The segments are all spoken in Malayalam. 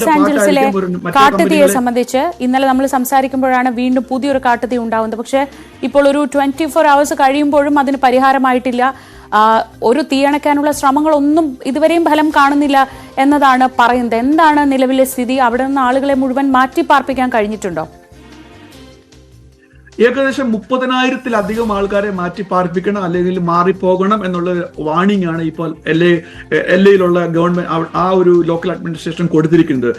ലോസ് ആഞ്ചൽസിലെ കാട്ടുതീയെ സംബന്ധിച്ച് ഇന്നലെ നമ്മൾ സംസാരിക്കുമ്പോഴാണ് വീണ്ടും പുതിയൊരു കാട്ടുതീ ഉണ്ടാവുന്നത്. പക്ഷേ ഇപ്പോൾ ഒരു 24 hours കഴിയുമ്പോഴും അതിന് പരിഹാരമായിട്ടില്ല. ഒരു തീയണയ്ക്കാനുള്ള ശ്രമങ്ങളൊന്നും ഇതുവരെയും ഫലം കാണുന്നില്ല എന്നതാണ് പറയുന്നത്. എന്താണ് നിലവിലെ സ്ഥിതി? അവിടെ നിന്ന് ആളുകളെ മുഴുവൻ മാറ്റി പാർപ്പിക്കാൻ കഴിഞ്ഞിട്ടുണ്ടോ? ഏകദേശം 30,000-ലധികം ആൾക്കാരെ മാറ്റി പാർപ്പിക്കണം അല്ലെങ്കിൽ മാറിപ്പോകണം എന്നുള്ള വാണിംഗ് ആണ് ഇപ്പോൾ LA-യിലുള്ള ഗവൺമെന്റ് ആ ഒരു ലോക്കൽ അഡ്മിനിസ്ട്രേഷൻ കൊടുത്തിരിക്കുന്നത്.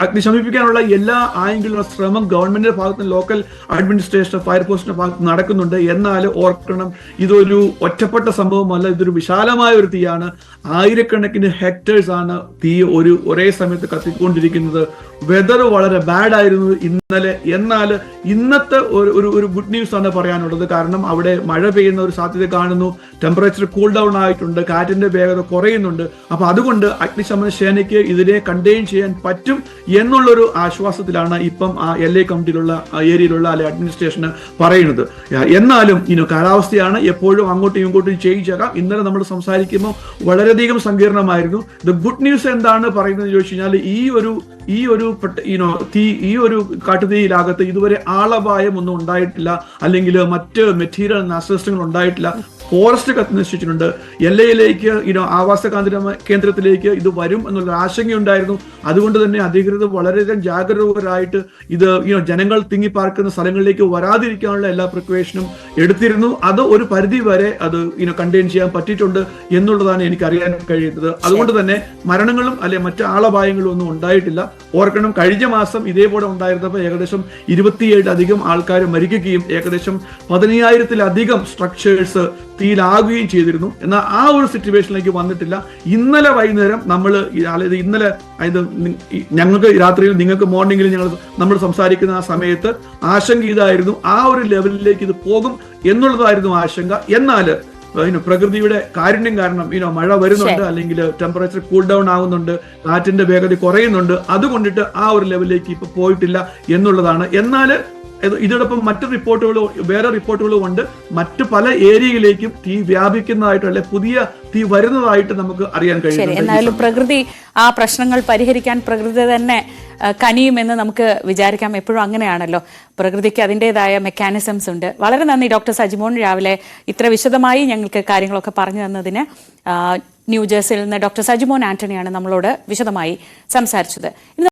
അഗ്നി ശമിപ്പിക്കാനുള്ള എല്ലാ ആംഗിളുള്ള ശ്രമം ഗവൺമെന്റിന്റെ ഭാഗത്ത് ലോക്കൽ അഡ്മിനിസ്ട്രേഷൻ ഫയർഫോഴ്സിന്റെ ഭാഗത്ത് നടക്കുന്നുണ്ട്. എന്നാൽ ഓർക്കണം, ഇതൊരു ഒറ്റപ്പെട്ട സംഭവമല്ല, ഇതൊരു വിശാലമായ ഒരു തീയാണ്. ആയിരക്കണക്കിന് ഹെക്ടേഴ്സ് ആണ് തീ ഒരേ സമയത്ത് കത്തിക്കൊണ്ടിരിക്കുന്നത്. വെതർ വളരെ ബാഡ് ആയിരുന്നു ഇന്നലെ. എന്നാൽ ഇന്നത്തെ ഒരു ഗുഡ് ന്യൂസ് ആണ് പറയാനുള്ളത്. കാരണം അവിടെ മഴ പെയ്യുന്ന ഒരു സാധ്യത കാണുന്നു. ടെമ്പറേച്ചർ കൂൾ ഡൗൺ ആയിട്ടുണ്ട്, കാറ്റിന്റെ വേഗത കുറയുന്നുണ്ട്. അപ്പൊ അതുകൊണ്ട് അഗ്നിശമന സേനയ്ക്ക് ഇതിനെ കണ്ടെയ്ൻ ചെയ്യാൻ പറ്റും എന്നുള്ളൊരു ആശ്വാസത്തിലാണ് ഇപ്പം ആ LA കൗണ്ടിയിലുള്ള ഏരിയയിലുള്ള അഡ്മിനിസ്ട്രേഷന് പറയുന്നത്. എന്നാലും കാലാവസ്ഥയാണ്, എപ്പോഴും അങ്ങോട്ടും ഇങ്ങോട്ടും ചേഞ്ച് ആകാം. ഇന്നലെ നമ്മൾ സംസാരിക്കുമ്പോൾ വളരെയധികം സങ്കീർണമായിരുന്നു. ദ ഗുഡ് ന്യൂസ് എന്താണ് പറയുന്നത് ചോദിച്ചു കഴിഞ്ഞാൽ ഈ ഒരു കാട്ടുതീയിലാകത്ത് ഇതുവരെ ആളപായം ഒന്നും ഉണ്ടായിട്ടില്ല, അല്ലെങ്കിൽ മറ്റ് മെറ്റീരിയൽ നാശനഷ്ടങ്ങൾ ഉണ്ടായിട്ടില്ല. ഫോറസ്റ്റ് കത്തിനശിച്ചിട്ടുണ്ട്. LA-യിലേക്ക് ആവാസ കേന്ദ്രത്തിലേക്ക് ഇത് വരും എന്നുള്ള ആശങ്കയുണ്ടായിരുന്നു. അതുകൊണ്ട് തന്നെ അധികൃതർ വളരെയധികം ജാഗരൂകരായിട്ട് ഇത് ജനങ്ങൾ തിങ്ങിപ്പാർക്കുന്ന സ്ഥലങ്ങളിലേക്ക് വരാതിരിക്കാനുള്ള എല്ലാ പ്രിക്കോഷനും എടുത്തിരുന്നു. അത് ഒരു പരിധി വരെ അത് കണ്ടെയ്ൻ ചെയ്യാൻ പറ്റിയിട്ടുണ്ട് എന്നുള്ളതാണ് എനിക്ക് അറിയാൻ കഴിയുന്നത്. അതുകൊണ്ട് തന്നെ മരണങ്ങളും മറ്റ് ആളപായങ്ങളും ഒന്നും ഉണ്ടായിട്ടില്ല. ഓർക്കണം, കഴിഞ്ഞ മാസം ഇതേപോലെ ഉണ്ടായിരുന്നപ്പോൾ ഏകദേശം 27 ആൾക്കാർ മരിക്കുകയും ഏകദേശം 15,000-ലധികം സ്ട്രക്ചേഴ്സ് തീയിലാകുകയും ചെയ്തിരുന്നു. എന്നാൽ ആ ഒരു സിറ്റുവേഷനിലേക്ക് വന്നിട്ടില്ല. ഇന്നലെ വൈകുന്നേരം ഞങ്ങൾക്ക് രാത്രിയിൽ, നിങ്ങൾക്ക് മോർണിംഗിൽ നമ്മൾ സംസാരിക്കുന്ന ആ സമയത്ത് ആശങ്ക ഇതായിരുന്നു, ആ ഒരു ലെവലിലേക്ക് ഇത് പോകും എന്നുള്ളതായിരുന്നു ആശങ്ക. എന്നാൽ പ്രകൃതിയുടെ കാരുണ്യം കാരണം മഴ വരുന്നുണ്ട്, അല്ലെങ്കിൽ ടെമ്പറേച്ചർ കൂൾ ഡൗൺ ആകുന്നുണ്ട്, കാറ്റിന്റെ വേഗത കുറയുന്നുണ്ട്. അതുകൊണ്ടിട്ട് ആ ഒരു ലെവലിലേക്ക് ഇപ്പൊ പോയിട്ടില്ല എന്നുള്ളതാണ്. എന്നാൽ ഇതിനോടൊപ്പം വേറെ റിപ്പോർട്ടുകളും ഉണ്ട്. മറ്റു പല ഏരിയയിലേക്കും തീ വ്യാപിക്കുന്നതായിട്ട്, അല്ലെ പുതിയ തീ വരുന്നതായിട്ട് നമുക്ക് അറിയാൻ കഴിയും. എന്നാലും പ്രകൃതി ആ പ്രശ്നങ്ങൾ പരിഹരിക്കാൻ പ്രകൃതി തന്നെ കനിയുമെന്ന് നമുക്ക് വിചാരിക്കാം. എപ്പോഴും അങ്ങനെയാണല്ലോ, പ്രകൃതിക്ക് അതിൻ്റെതായ മെക്കാനിസംസ് ഉണ്ട്. വളരെ നന്ദി ഡോക്ടർ സജിമോൻ, രാവിലെ ഇത്ര വിശദമായി ഞങ്ങൾക്ക് കാര്യങ്ങളൊക്കെ പറഞ്ഞു തന്നതിന്. ന്യൂജേഴ്സിയിൽ നിന്ന് ഡോക്ടർ സജിമോൻ ആന്റണിയാണ് നമ്മളോട് വിശദമായി സംസാരിച്ചത്.